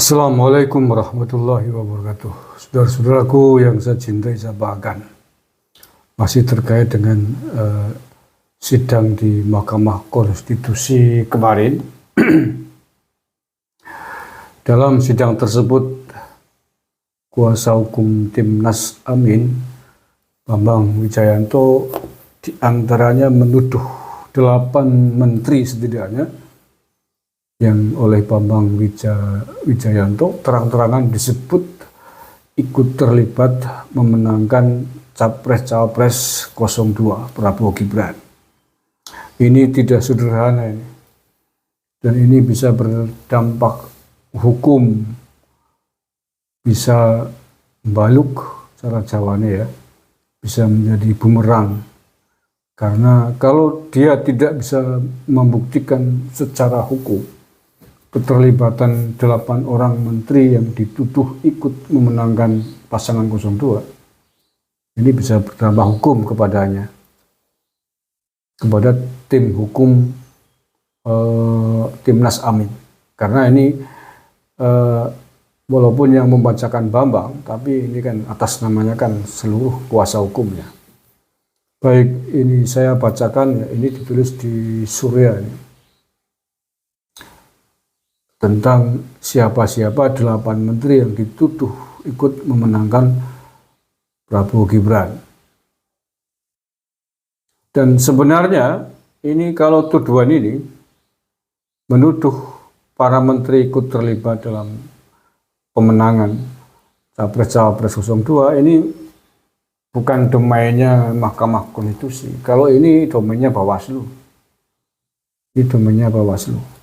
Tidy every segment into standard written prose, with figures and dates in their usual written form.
Assalamualaikum warahmatullahi wabarakatuh. Saudara-saudaraku yang saya cintai, saya banggakan. Masih terkait dengan sidang di Mahkamah Konstitusi kemarin. Dalam sidang tersebut, kuasa hukum Timnas Amin, Bambang Wijayanto, diantaranya menuduh 8 menteri setidaknya yang oleh Bambang Wijayanto terang-terangan disebut ikut terlibat memenangkan Capres-Cawapres 02 Prabowo Gibran. Ini tidak sederhana ini. Dan ini bisa berdampak hukum, bisa baluk cara Jawane ya, bisa menjadi bumerang. Karena kalau dia tidak bisa membuktikan secara hukum keterlibatan 8 orang menteri yang dituduh ikut memenangkan pasangan 02, ini bisa berdampak hukum kepadanya, kepada tim hukum Timnas Amin. Karena ini walaupun yang membacakan Bambang, tapi ini kan atas namanya kan seluruh kuasa hukumnya. Baik, ini saya bacakan, ini ditulis di Surya ini. Tentang siapa-siapa 8 menteri yang dituduh ikut memenangkan Prabowo Gibran. Dan sebenarnya ini kalau tuduhan ini menuduh para menteri ikut terlibat dalam pemenangan Capres-Cawapres 02, ini bukan domainnya Mahkamah Konstitusi. Kalau ini domainnya Bawaslu. Ini domainnya Bawaslu.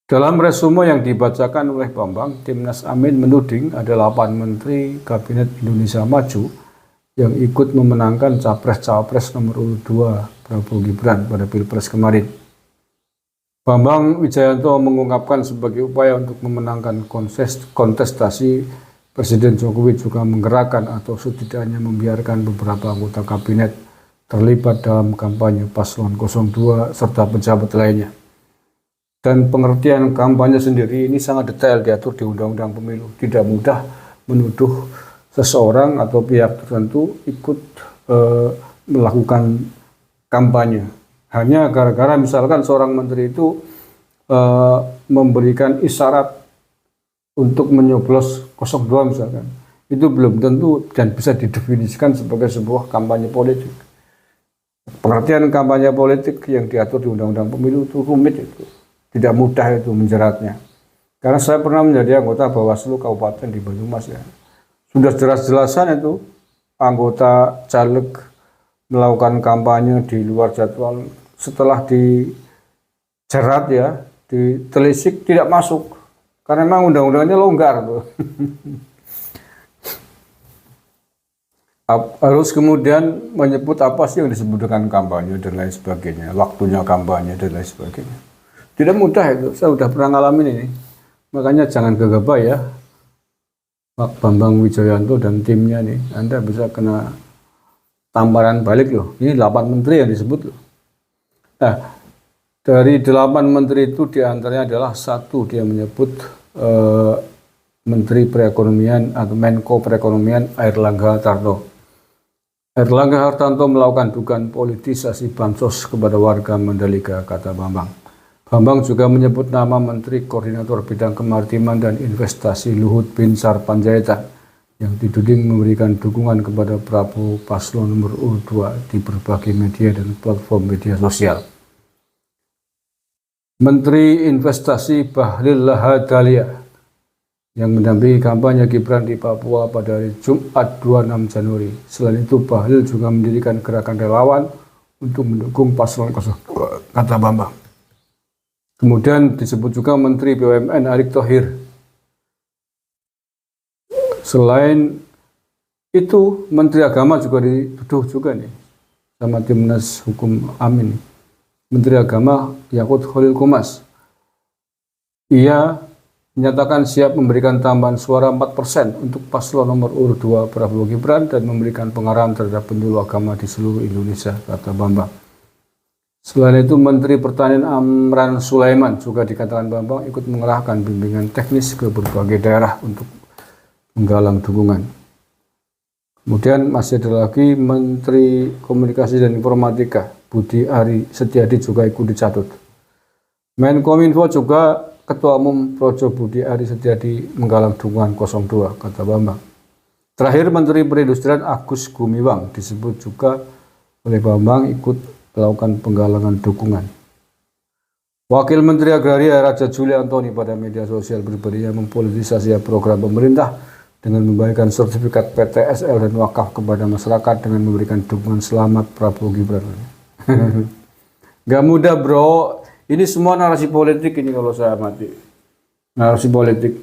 Dalam resume yang dibacakan oleh Bambang, Timnas Amin menuding ada 8 menteri Kabinet Indonesia Maju yang ikut memenangkan Capres-Cawapres nomor urut 2 Prabowo Gibran pada Pilpres kemarin. Bambang Wijayanto mengungkapkan sebagai upaya untuk memenangkan kontestasi, Presiden Jokowi juga menggerakkan atau setidaknya membiarkan beberapa anggota kabinet terlibat dalam kampanye paslon 02 serta pejabat lainnya. Dan pengertian kampanye sendiri ini sangat detail diatur di Undang-Undang Pemilu. Tidak mudah menuduh seseorang atau pihak tertentu ikut melakukan kampanye. Hanya gara-gara misalkan seorang menteri itu memberikan isyarat untuk menyoblos 02 misalkan. Itu belum tentu dan bisa didefinisikan sebagai sebuah kampanye politik. Pengertian kampanye politik yang diatur di Undang-Undang Pemilu itu rumit itu. Tidak mudah itu menjeratnya. Karena saya pernah menjadi anggota Bawaslu Kabupaten di Banyumas ya. Sudah jelas-jelasan itu anggota caleg melakukan kampanye di luar jadwal, setelah dijerat ya, ditelisik tidak masuk. Karena memang undang-undangnya longgar tuh. Harus kemudian menyebut apa sih yang disebut dengan kampanye dan lain sebagainya, waktunya kampanye dan lain sebagainya. Tidak mudah itu, saya sudah pernah ngalamin ini. Makanya jangan gegabah ya, Pak Bambang Wijayanto dan timnya nih. Anda bisa kena tamparan balik loh. Ini 8 menteri yang disebut loh. Nah, dari 8 menteri itu diantaranya adalah satu, dia menyebut Menteri Perekonomian atau Menko Perekonomian Airlangga Hartarto. Airlangga Hartarto melakukan dugaan politisasi bansos kepada warga Mandalika, kata Bambang. Bambang juga menyebut nama Menteri Koordinator Bidang Kemaritiman dan Investasi Luhut Binsar Panjaitan yang dituding memberikan dukungan kepada Prabowo paslon nomor urut 2 di berbagai media dan platform media sosial. Menteri Investasi Bahlil Lahadalia yang mendampingi kampanye Gibran di Papua pada hari Jumat 26 Januari. Selain itu, Bahlil juga mendirikan gerakan relawan untuk mendukung paslon 02, kata Bambang. Kemudian disebut juga Menteri BUMN Erick Thohir. Selain itu, Menteri Agama juga dituduh juga nih sama Timnas Hukum Amin. Menteri Agama Yakut Khalil Qomas. Ia menyatakan siap memberikan tambahan suara 4% untuk paslon nomor urut 2 Prabowo Gibran dan memberikan pengarahan terhadap penyuluh agama di seluruh Indonesia, kata Bambang. Selain itu, Menteri Pertanian Amran Sulaiman juga dikatakan Bambang ikut mengerahkan bimbingan teknis ke berbagai daerah untuk menggalang dukungan. Kemudian masih ada lagi Menteri Komunikasi dan Informatika Budi Ari Setiadi juga ikut dicatut. Menkominfo juga Ketua Umum Projo Budi Ari Setiadi menggalang dukungan 02, kata Bambang. Terakhir, Menteri Perindustrian Agus Gumiwang disebut juga oleh Bambang ikut melakukan penggalangan dukungan. Wakil Menteri Agraria Raja Juli Antoni pada media sosial pribadinya mempolitisasi program pemerintah dengan membagikan sertifikat PTSL dan wakaf kepada masyarakat dengan memberikan dukungan selamat Prabowo Gibran. Gak mudah bro, ini semua narasi politik ini kalau saya amati. Narasi politik.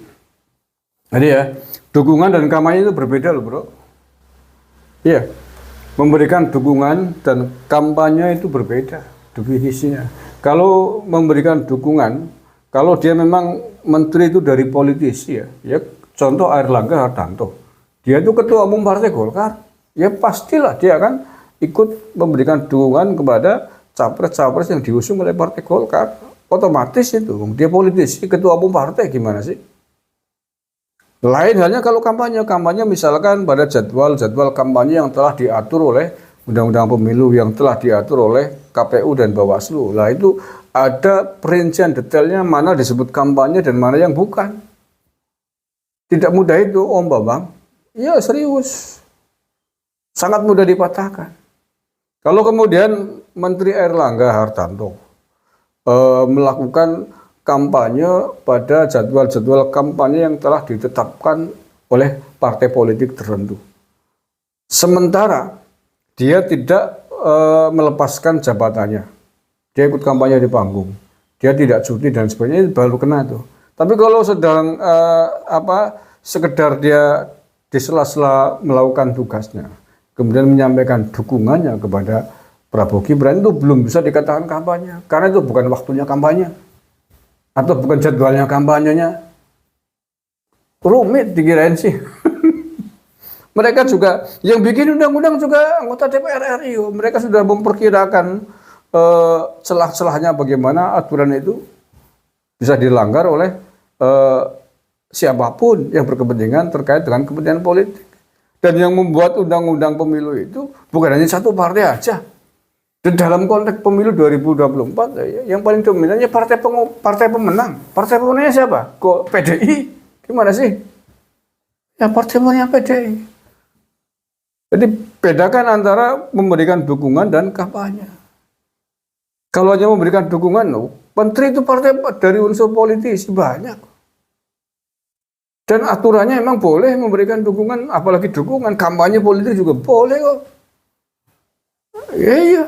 Jadi ya, dukungan dan kampanye itu berbeda loh bro. Iya, memberikan dukungan dan kampanye itu berbeda definisinya. Kalau memberikan dukungan, kalau dia memang menteri itu dari politisi ya contoh Airlangga Hartarto, dia itu ketua umum Partai Golkar, ya pastilah dia akan ikut memberikan dukungan kepada capres-capres yang diusung oleh Partai Golkar. Otomatis itu, dia politisi, ketua umum partai gimana sih? Lain halnya kalau kampanye misalkan pada jadwal kampanye yang telah diatur oleh Undang-Undang Pemilu, yang telah diatur oleh KPU dan Bawaslu. Lah itu ada perincian detailnya mana disebut kampanye dan mana yang bukan. Tidak mudah itu Om Bambang. Ya serius. Sangat mudah dipatahkan. Kalau kemudian Menteri Airlangga Hartarto melakukan kampanye pada jadwal-jadwal kampanye yang telah ditetapkan oleh partai politik tertentu. Sementara dia tidak melepaskan jabatannya. Dia ikut kampanye di panggung. Dia tidak cuti dan sebagainya, baru kena tuh. Tapi kalau sedang sekedar dia di sela-sela melakukan tugasnya, kemudian menyampaikan dukungannya kepada Prabowo Gibran, itu belum bisa dikatakan kampanye. Karena itu bukan waktunya kampanye. Atau bukan jadwalnya kampanyenya. Rumit dikirain sih. Mereka juga, yang bikin undang-undang juga anggota DPR RI. Mereka sudah memperkirakan celah-celahnya bagaimana aturan itu bisa dilanggar oleh siapapun yang berkepentingan terkait dengan kepentingan politik. Dan yang membuat undang-undang pemilu itu bukan hanya satu partai aja. Dan dalam konteks pemilu 2024, yang paling dominannya partai pemenang. Partai pemenangnya siapa? Kok PDI? Gimana sih? Ya partai pemenangnya PDI. Jadi bedakan antara memberikan dukungan dan kampanye. Kalau hanya memberikan dukungan, menteri itu partai dari unsur politisi banyak. Dan aturannya memang boleh memberikan dukungan, apalagi dukungan kampanye politik juga boleh kok. Iya.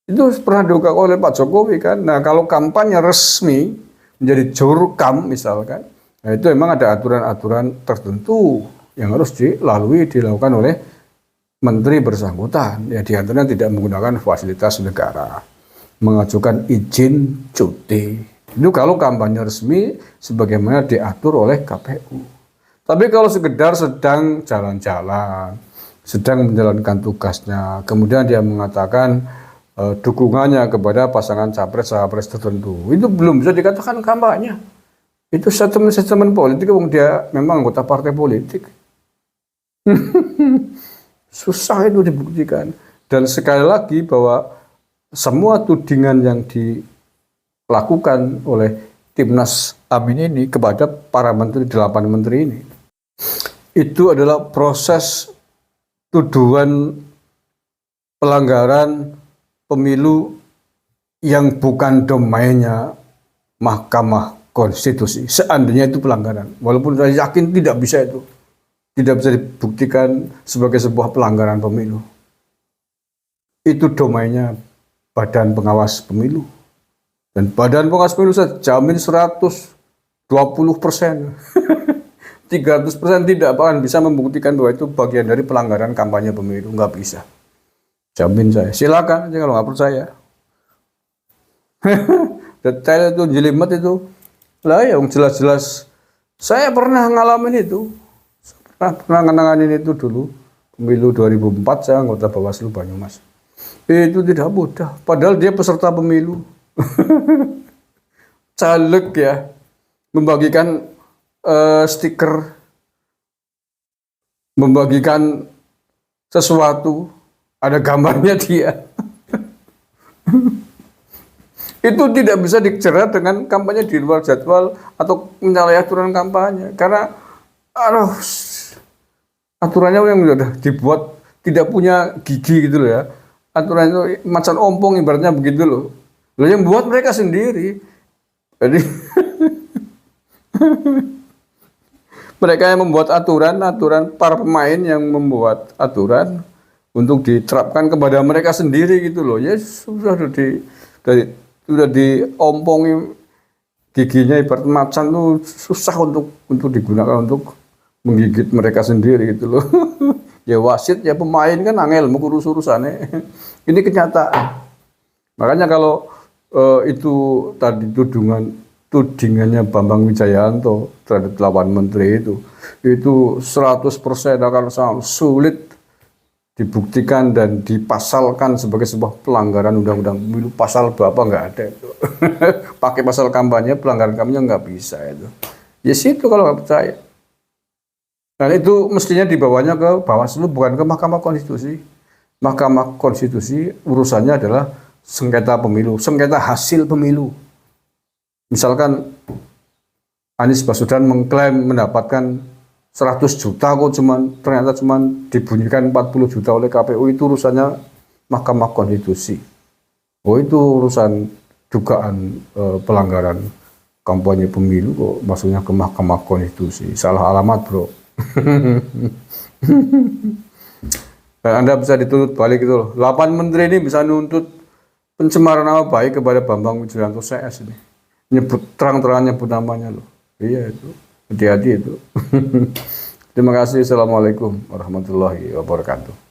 Itu pernah diungkap oleh Pak Jokowi kan. Nah kalau kampanye resmi menjadi jurkam misalkan, nah itu memang ada aturan-aturan tertentu yang harus dilakukan oleh menteri bersangkutan. Ya diantaranya tidak menggunakan fasilitas negara, mengajukan izin cuti. Itu kalau kampanye resmi sebagaimana diatur oleh KPU. Tapi kalau sekedar sedang jalan-jalan, sedang menjalankan tugasnya, kemudian dia mengatakan dukungannya kepada pasangan capres-capres tertentu, itu belum bisa dikatakan kampanye. Itu statement politik, dia memang anggota partai politik. Susah itu dibuktikan. Dan sekali lagi bahwa semua tudingan yang dilakukan oleh Timnas Amin ini kepada para menteri, 8 menteri ini, itu adalah proses tuduhan pelanggaran pemilu yang bukan domainnya Mahkamah Konstitusi. Seandainya itu pelanggaran, walaupun saya yakin tidak bisa dibuktikan sebagai sebuah pelanggaran pemilu. Itu domainnya Badan Pengawas Pemilu. Dan Badan Pengawas Pemilu saya jamin 120%. 300% tidak akan bisa membuktikan bahwa itu bagian dari pelanggaran kampanye pemilu. Nggak bisa. Jamin saya. Silakan aja kalau nggak percaya. Detail itu, jelimet itu. Lah yang jelas-jelas. Saya pernah ngalamin itu. Pernah ngenanganin itu dulu. Pemilu 2004 saya anggota Bawaslu Banyumas. Itu tidak mudah. Padahal dia peserta pemilu. Caleg ya. Membagikan stiker. Membagikan sesuatu. Ada gambarnya dia. Itu tidak bisa dijerat dengan kampanye di luar jadwal atau menyalahi aturan kampanye. Karena aturannya yang sudah dibuat tidak punya gigi gitu loh ya. Aturan itu macan ompong ibaratnya begitu loh. Loh yang buat mereka sendiri. Jadi mereka yang membuat aturan para pemain yang membuat aturan untuk diterapkan kepada mereka sendiri gitu loh. Ya sudah diompongin giginya ibarat macan tuh susah untuk digunakan untuk menggigit mereka sendiri gitu loh. Ya wasit ya pemain kan angel mau urus-urusannya. Ini kenyataan. Makanya kalau itu tadi tudingannya Bambang Wijayanto terhadap 8 menteri itu 100% akan sangat sulit dibuktikan dan dipasalkan sebagai sebuah pelanggaran undang-undang pemilu. Pasal berapa nggak ada itu. Pakai pasal kampanye pelanggaran kampanye nggak bisa itu. Ya situ kalau nggak percaya. Dan itu mestinya dibawanya ke Bawaslu bukan ke Mahkamah Konstitusi. Mahkamah Konstitusi urusannya adalah sengketa pemilu, sengketa hasil pemilu. Misalkan Anies Baswedan mengklaim mendapatkan 100 juta kok ternyata dibunyikan 40 juta oleh KPU, itu urusannya Mahkamah Konstitusi. Oh itu urusan dugaan pelanggaran kampanye pemilu kok maksudnya ke Mahkamah Konstitusi. Salah alamat bro. Dan Anda bisa dituntut balik itu loh. 8 menteri ini bisa nuntut pencemaran nama baik kepada Bambang Wijayanto CS ini. Nyebut terang-terangan nyebut namanya loh. Iya itu. Hati-hati itu. Terima kasih. Assalamualaikum warahmatullahi wabarakatuh.